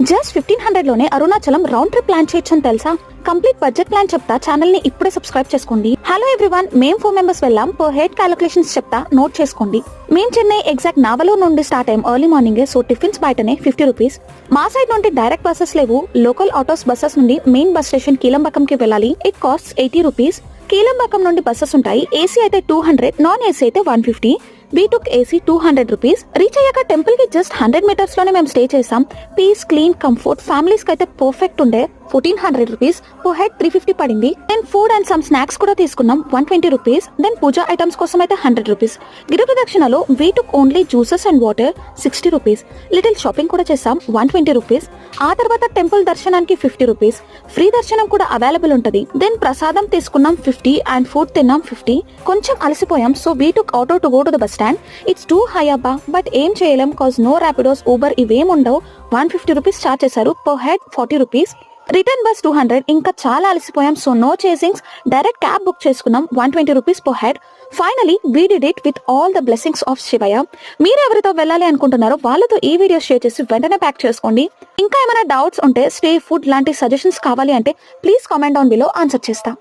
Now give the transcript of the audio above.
Just 1500 లోనే Arunachalam round trip plan చేయొచ్చని తెలుసా? కంప్లీట్ బడ్జెట్ ప్లాన్ చెప్తా, ఛానల్ ని ఇప్పుడే సబ్స్క్రైబ్ చేసుకోండి. హలో ఎవ్రీవన్, మేం 4 మెంబర్స్ వెళ్ళాం. పర్ హెడ్ క్యాలిక్యులేషన్స్ చెప్తా, నోట్ చేసుకోండి. మేం చెన్నై ఎగ్జాక్ట్ నావలూరు నుండి స్టార్ట్ అయ్యాం ఎర్లీ మార్నింగ్. సో టిఫిన్స్ బయటనే 50 రూపీస్. మా సైడ్ నుండి డైరెక్ట్ బస్సెస్ లేవు. లోకల్ ఆటోస్ బస్సెస్ నుండి మెయిన్ బస్ స్టేషన్ కీలంబకంకి వెళ్ళాలి. It cost 80 rupees. కీలంబకం నుండి బస్సెస్ ఉంటాయి. ఏసీ అయితే 200, నాన్ ఏసీ అయితే 150. We took AC 200 rupees. Reach అయ్యాక టెంపుల్ కి జస్ట్ 100 మీటర్స్ లోనే మేము స్టే చేసాం. పీస్, క్లీన్, కంఫర్ట్, ఫ్యామిలీస్ కి అయితే పర్ఫెక్ట్ ఉండే. 1400 రూపీస్. పర్ హెడ్ 350 పడింది. Then food and some snacks కూడా తీసుకున్నాం. 120 రూపీస్. దెన్ పూజా ఐటమ్స్ కోసం అయితే 100 రూపీస్. గిరి ప్రదక్షిణలో we took only juices and water, 60 rupees. Little shopping కూడా చేసాం, 120 రూపీస్. ఆ తర్వాత టెంపుల్ దర్శనానికి 50 రూపీస్. ఫ్రీ దర్శనం కూడా అవైలబుల్ ఉంటది. దెన్ ప్రసాదం తీసుకున్నాం 50 అండ్ ఫుడ్ తిన్నాం 50. కొంచెం అలసిపోయాం, so we took auto to go to the bus stand. It's too high అబ్బా, బట్ ఏం చేయలేం కాజ్ నో ర్యాపిడోస్, ఊబర్ ఇవేం ఉండవు. 150 రూపీస్ చార్జ్ చేశారు. Per head 40 rupees. Return bus 200. ఇంకా చాలా అలసిపోయాం, so no chasings. Direct cab book చేసుకున్నాం. 120 rupees per head. Finally we did it with all the blessings of Shivayya. మీరు ఎవరితో వెళ్ళాలి అనుకుంటున్నారో వాళ్ళతో ఈ వీడియో షేర్ చేసి వెంటనే ప్యాక్ చేసుకోండి. ఇంకా ఏమైనా డౌట్స్ ఉంటే, స్టే, ఫుడ్ లాంటి సజెషన్స్ కావాలి అంటే please comment down below, answer చేస్తా.